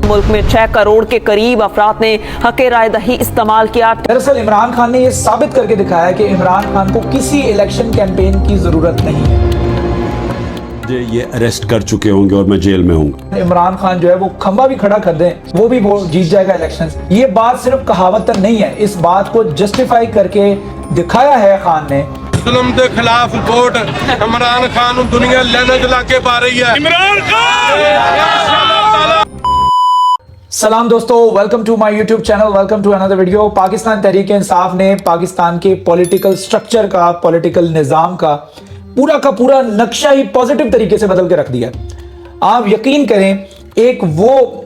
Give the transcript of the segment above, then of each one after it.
मुल्क में 6 करोड़ के करीब अफराद ने हक़े राय दही इस्तेमाल किया। दरअसल इमरान खान ने यह साबित करके दिखाया कि इमरान खान को किसी इलेक्शन कैंपेन की जरूरत नहीं है। ये अरेस्ट कर चुके होंगे और मैं जेल में हूँ। इमरान खान जो है वो खंबा भी खड़ा कर दें, वो भी वो जीत जाएगा इलेक्शंस। ये बात सिर्फ कहावत नहीं है, इस बात को जस्टिफाई करके दिखाया है खान ने। जुल्म के खिलाफ वोट इमरान खान दुनिया लेने चला के पा रही है। इमरान खान। सलाम दोस्तों, welcome to my YouTube channel, welcome to another video. Pakistan Tehreek Insaf ने पाकिस्तान के पॉलिटिकल स्ट्रक्चर का, पॉलिटिकल निज़ाम का पूरा नक्शा ही पॉजिटिव तरीके से बदल के रख दिया। आप यकीन करें, एक वो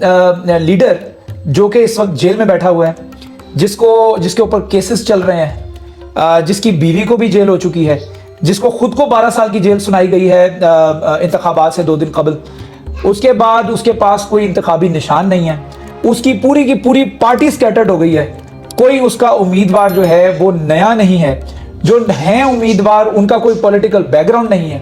लीडर जो कि इस वक्त जेल में बैठा हुआ है, जिसके ऊपर केसेस चल रहे हैं, जिसकी बीवी को भी जेल हो चुकी है, जिसको खुद को 12 साल की जेल सुनाई गई है इंतखाबात से 2 दिन कबल। उसके बाद उसके पास कोई इंतखाबी निशान नहीं है, उसकी पूरी की पूरी पार्टी स्कैटर्ड हो गई है। कोई उसका उम्मीदवार जो है वो नया नहीं है, जो हैं उम्मीदवार उनका कोई पॉलिटिकल बैकग्राउंड नहीं है।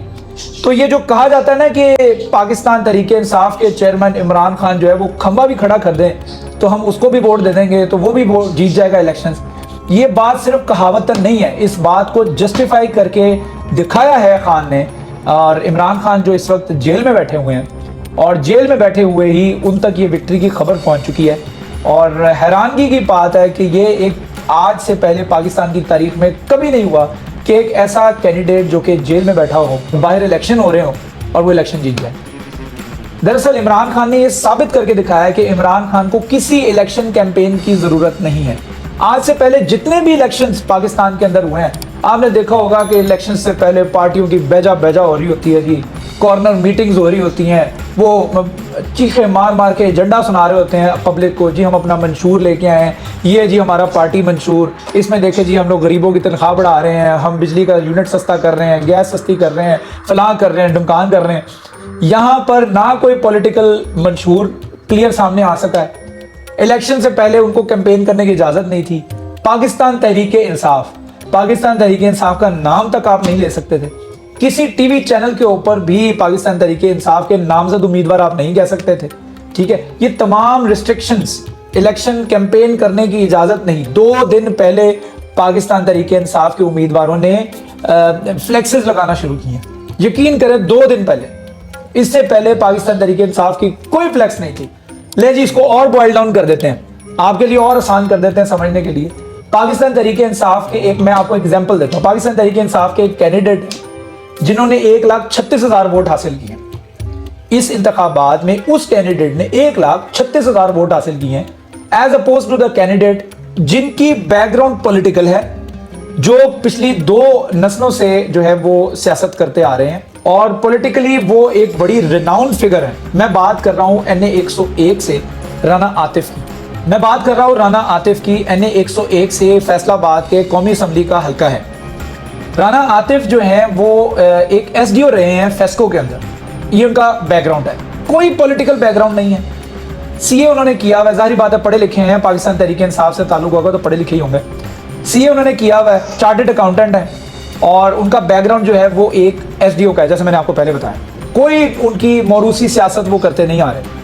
तो ये जो कहा जाता है ना कि पाकिस्तान तहरीक इंसाफ के चेयरमैन इमरान खान जो है वो खंबा भी खड़ा कर दें तो हम उसको भी वोट दे देंगे, तो वो भी वोट जीत जाएगा इलेक्शंस। ये बात सिर्फ कहावत नहीं है, इस बात को जस्टिफाई करके दिखाया है खान ने। और इमरान खान जो इस वक्त जेल में बैठे हुए हैं, और जेल में बैठे हुए ही उन तक ये विक्ट्री की खबर पहुंच चुकी है। और हैरानगी की बात है कि ये एक आज से पहले पाकिस्तान की तारीख में कभी नहीं हुआ कि एक ऐसा कैंडिडेट जो कि जेल में बैठा हो, बाहर इलेक्शन हो रहे हो और वो इलेक्शन जीत जाए। दरअसल इमरान खान ने ये साबित करके दिखाया कि इमरान खान को किसी इलेक्शन कैंपेन की जरूरत नहीं है। आज से पहले जितने भी इलेक्शंस पाकिस्तान के अंदर हुए हैं, आपने देखा होगा कि इलेक्शन से पहले पार्टियों की बेजा हो रही होती है जी, कॉर्नर मीटिंग्स हो रही होती हैं, वो चीखे मार के एजेंडा सुना रहे होते हैं पब्लिक को, जी हम अपना मंशूर लेके आए हैं, ये जी हमारा पार्टी मंशूर, इसमें देखे जी हम लोग गरीबों की तनख्वाह बढ़ा रहे हैं, हम बिजली का यूनिट सस्ता कर रहे हैं, गैस सस्ती कर रहे हैं, फलां कर रहे हैं, ढमकान कर रहे हैं। यहाँ पर ना कोई पॉलिटिकल मंशूर क्लियर सामने आ सका है। इलेक्शन से पहले उनको कैंपेन करने की इजाज़त नहीं थी। पाकिस्तान तहरीक इंसाफ का नाम तक आप नहीं ले सकते थे। किसी टीवी चैनल के ऊपर भी पाकिस्तान तहरीक इंसाफ के नामजद उम्मीदवार आप नहीं कह सकते थे। ठीक है, ये तमाम रिस्ट्रिक्शंस, इलेक्शन कैंपेन करने की इजाज़त नहीं। 2 दिन पहले पाकिस्तान तहरीक इंसाफ के उम्मीदवारों ने फ्लेक्सेस लगाना शुरू किए। यकीन करें, 2 दिन पहले। इससे पहले पाकिस्तान तहरीक इंसाफ की कोई फ्लेक्स नहीं थी। ले जी, इसको और बॉइल डाउन कर देते हैं, आपके लिए और आसान कर देते हैं समझने के लिए। पाकिस्तान तहरीक इंसाफ के मैं आपको एग्जाम्पल देता हूँ। पाकिस्तान तहरीक इंसाफ के एक कैंडिडेट जिन्होंने 1,36,000 वोट हासिल किए इस इंतखाबात में, उस कैंडिडेट ने 1,36,000 वोट हासिल किए हैं, as opposed to the candidate जिनकी बैकग्राउंड पॉलिटिकल है, जो पिछली 2 नस्लों से जो है वो सियासत करते आ रहे हैं और पॉलिटिकली वो एक बड़ी रिनाउंड फिगर है। मैं बात कर रहा हूं NA 101 से राना आतिफ की। मैं बात कर रहा हूं राना आतिफ की। NA 101 से फैसलाबाद के कौमी असम्बली का हल्का है। राना आतिफ जो है वो एक SDO रहे हैं फेस्को के अंदर, ये उनका बैकग्राउंड है। कोई पॉलिटिकल बैकग्राउंड नहीं है। CA उन्होंने किया हुआ, जाहिर बात है पढ़े लिखे हैं, पाकिस्तान तहरीक इंसाफ से ताल्लुक होगा तो पढ़े लिखे ही होंगे। CA उन्होंने किया हुआ है, चार्टर्ड अकाउंटेंट है, और उनका बैकग्राउंड जो है वो एक SDO का है, जैसे मैंने आपको पहले बताया। कोई उनकी मौरूसी सियासत वो करते नहीं आ रहे।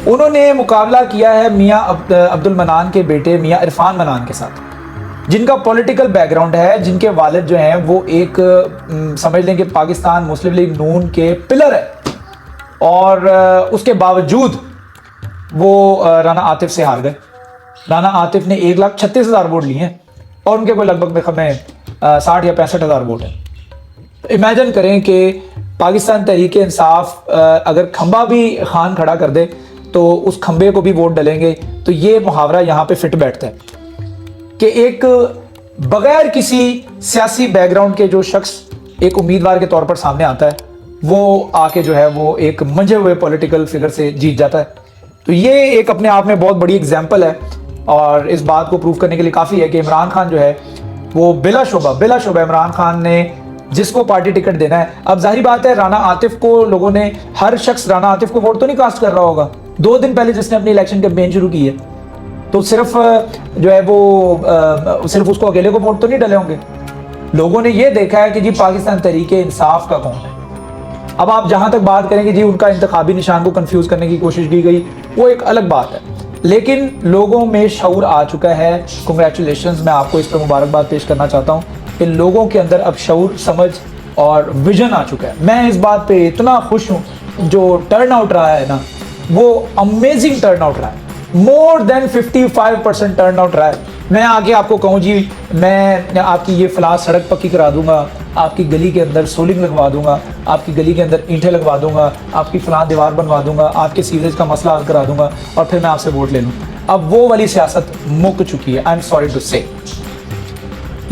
उन्होंने मुकाबला किया है मियाँ अब्दुल मनान के बेटे मियाँ इरफान मनान के साथ, जिनका पॉलिटिकल बैकग्राउंड है, जिनके वालिद जो हैं वो एक समझ लें कि पाकिस्तान मुस्लिम लीग नून के पिलर है, और उसके बावजूद वो राना आतिफ से हार गए। राना आतिफ ने 1,36,000 वोट लिए हैं और उनके कोई लगभग में 60 या 65,000 वोट है। तो इमेजिन करें कि पाकिस्तान तहरीक इंसाफ अगर खंबा भी खान खड़ा कर दे तो उस खंबे को भी वोट डलेंगे। तो ये मुहावरा यहाँ पे फिट बैठता है कि एक बगैर किसी सियासी बैकग्राउंड के जो शख्स एक उम्मीदवार के तौर पर सामने आता है, वो आके जो है वो एक मंजे हुए पॉलिटिकल फिगर से जीत जाता है। तो ये एक अपने आप में बहुत बड़ी एग्जाम्पल है, और इस बात को प्रूव करने के लिए काफ़ी है कि इमरान खान जो है वो बिलाशुबा इमरान खान ने जिसको पार्टी टिकट देना है। अब जाहिर बात है, राना आतिफ को लोगों ने, हर शख्स राना आतिफ को वोट तो नहीं कास्ट कर रहा होगा। 2 दिन पहले जिसने अपनी इलेक्शन कैंपेन शुरू की है, तो सिर्फ जो है वो सिर्फ उसको अकेले को वोट तो नहीं डले होंगे। लोगों ने ये देखा है कि जी पाकिस्तान तहरीक इंसाफ का कौन है, अब आप जहां तक बात करेंगे जी उनका इंतखाबी निशान को कंफ्यूज करने की कोशिश की गई, वो एक अलग बात है, लेकिन लोगों में शऊर आ चुका है। कंग्रेचुलेशंस, मैं आपको इस पर मुबारकबाद पेश करना चाहता हूँ कि लोगों के अंदर अब शऊर, समझ और विजन आ चुका है। मैं इस बात पे इतना खुश हूँ, जो टर्न आउट रहा है ना वो अमेजिंग टर्न आउट रहा है, मोर देन 55% टर्न आउट रहा है। मैं आगे आपको कहूँ जी मैं आपकी ये फलां सड़क पक्की करा दूंगा, आपकी गली के अंदर सोलिंग लगवा दूंगा, आपकी गली के अंदर ईंटें लगवा दूंगा, आपकी फलां दीवार बनवा दूंगा, आपके सीवरेज का मसला हल करा दूंगा और फिर मैं आपसे वोट ले लूँ। अब वो वाली सियासत मुक चुकी है। आई एम सॉरी टू से,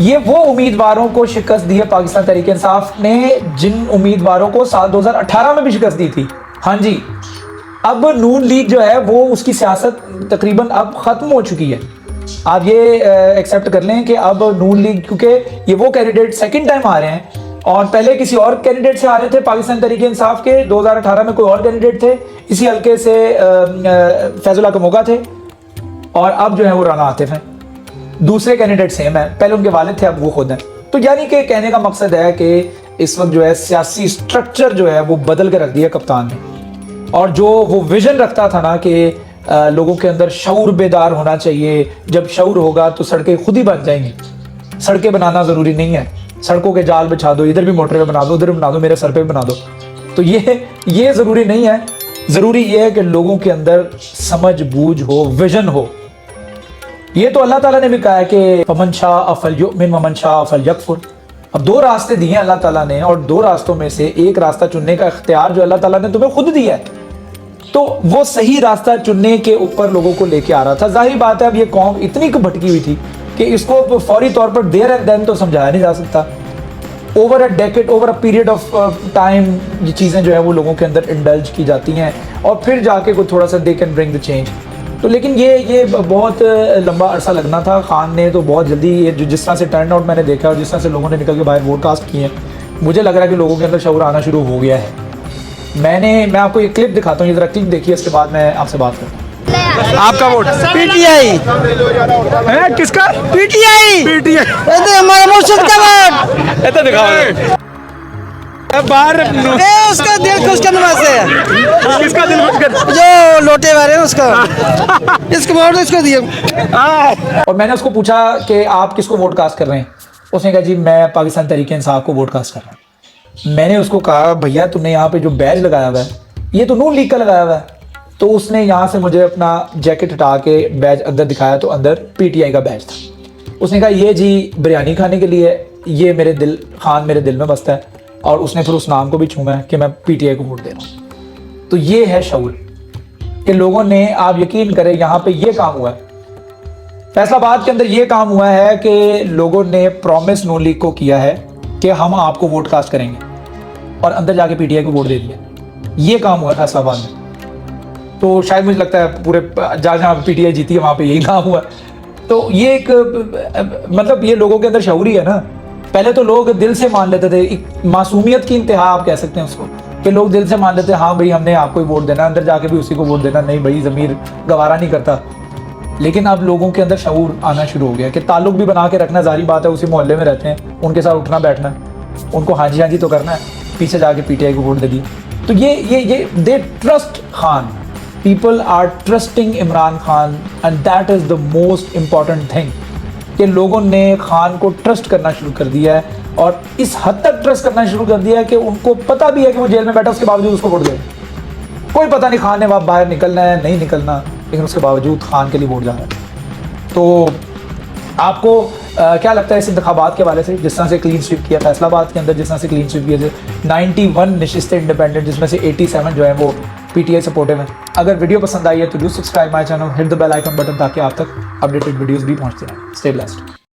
ये वो उम्मीदवारों को शिकस्त दी है पाकिस्तान तहरीक इंसाफ ने जिन उम्मीदवारों को साल 2018 में भी शिकस्त दी थी। हाँ जी, अब नून लीग जो है वो उसकी सियासत तकरीबन अब ख़त्म हो चुकी है। आप ये एक्सेप्ट कर लें कि अब नून लीग, क्योंकि ये वो कैंडिडेट सेकंड टाइम आ रहे हैं और पहले किसी और कैंडिडेट से आ रहे थे पाकिस्तान तहरीक इंसाफ के, 2018 में कोई और कैंडिडेट थे, इसी हल्के से फैजुल्लाह कमोगा थे और अब जो है वो राना आतिफ हैं। दूसरे कैंडिडेट सेम है, पहले उनके वालिद थे, अब वो खुद हैं। तो यानी कि कहने का मकसद है कि इस वक्त जो है सियासी स्ट्रक्चर जो है वो बदल के रख दिया कप्तान ने, और जो वो विजन रखता था ना कि लोगों के अंदर शऊर बेदार होना चाहिए, जब शऊर होगा तो सड़कें खुद ही बन जाएंगी। सड़कें बनाना ज़रूरी नहीं है, सड़कों के जाल बिछा दो, इधर भी मोटरवे बना दो, उधर बना दो, मेरे सर पे भी बना दो, तो ये ज़रूरी नहीं है। ज़रूरी ये है कि लोगों के अंदर समझ बूझ हो, विजन हो। ये तो अल्लाह ताला ने भी कहा है कि फमन शाअ फलयुमिन वमन शाअ फलयकफुर। अब दो रास्ते दिए अल्लाह ताला ने, और दो रास्तों में से एक रास्ता चुनने का इख्तियार जो अल्लाह ताला ने तुम्हें खुद दिया है, तो वो सही रास्ता चुनने के ऊपर लोगों को लेके आ रहा था। जाहिर बात है अब ये कौम इतनी भटकी हुई थी कि इसको फौरी तौर पर देयर एंड देन तो समझाया नहीं जा सकता। Over a decade, over a period of time ये चीज़ें जो है वो लोगों के अंदर इंडल्ज की जाती हैं और फिर जाके कोई थोड़ा सा they can bring the change. तो लेकिन ये बहुत लंबा अरसा लगना था। खान ने तो बहुत जल्दी ये जिस तरह से टर्न आउट मैंने देखा और जिस तरह से लोगों ने निकल के बाहर वोट कास्ट किए हैं, मुझे लग रहा है कि लोगों के अंदर शऊर आना शुरू हो गया है। मैं आपको ये क्लिप दिखाता हूँ, ये जरा क्लिप देखिए, इसके बाद मैं आपसे बात करता हूँ। आपका वोट पीटीआई है? किसका? पीटीआई हमारा मुर्शिद का वोट ऐसा दिखाओ बाहर। उसका दिल खुश करने वास्ते है। किसका दिल खुश कर? जो लोटे वाले हैं उसका। इसको वोट इसको दिए। और मैंने उसको पूछा कि आप किसको वोट कास्ट कर रहे हैं, उसने कहा जी मैं पाकिस्तान तहरीक इंसाफ को वोट कास्ट कर रहा हूँ। मैंने उसको कहा भैया तुमने यहाँ पे जो बैज लगाया हुआ है ये तो नून लीग का लगाया हुआ है। तो उसने यहाँ से मुझे अपना जैकेट हटा के बैज अंदर दिखाया, तो अंदर पीटीआई का बैज था। उसने कहा ये जी बिरयानी खाने के लिए, ये खान मेरे दिल में बसता है, और उसने फिर उस नाम को भी छूमा है कि मैं पीटीआई को वोट दे रहा हूँ। तो ये है शऊर कि लोगों ने, आप यकीन करें यहाँ पे ये काम हुआ है, फैसलाबाद के अंदर ये काम हुआ है कि लोगों ने प्रॉमिस नून लीग को किया है कि हम आपको वोट कास्ट करेंगे, और अंदर जाके पीटीआई को वोट दे दिया। ये काम हुआ फैसलाबाद में। तो शायद मुझे लगता है पूरे जहाँ पीटीआई जीती है वहाँ पे यही काम हुआ। तो ये एक मतलब ये लोगों के अंदर शऊर ही है ना। पहले तो लोग दिल से मान लेते थे, एक मासूमियत की इंतहा आप कह सकते हैं उसको, कि लोग दिल से मान लेते हैं हाँ भाई हमने आपको ही वोट देना, अंदर जाके भी उसी को वोट देना, नहीं भाई ज़मीर गवारा नहीं करता। लेकिन अब लोगों के अंदर शऊर आना शुरू हो गया कि ताल्लुक भी बना के रखना, जारी बात है उसी मोहल्ले में रहते हैं, उनके साथ उठना बैठना है, उनको हाँ जी तो करना है, पीछे जाके पीटीआई को वोट दे दी। तो ये they trust Khan, people are trusting Imran Khan, and that is the most important thing कि लोगों ने खान को ट्रस्ट करना शुरू कर दिया है, और इस हद तक ट्रस्ट करना शुरू कर दिया है कि उनको पता भी है कि वो जेल में बैठा, उसके बावजूद उसको वोट दे। कोई पता नहीं खान ने वहाँ बाहर निकलना है नहीं निकलना, लेकिन उसके बावजूद खान के लिए वोट जा रहा है। तो आपको क्या लगता है इस इंतखाबात के हवाले से, जिस तरह से क्लीन स्वीप किया फैसलाबाद के अंदर, जिस तरह से क्लीन स्वीप किया, 91 नशिस्तें इंडिपेंडेंट, जिसमें से 87 जो है वो पीटीआई सपोर्टिव है। अगर वीडियो पसंद आई है तो do subscribe my channel, hit the bell icon button, ताकि आप तक अपडेटेड वीडियोस भी पहुंचते रहें। Stay blessed.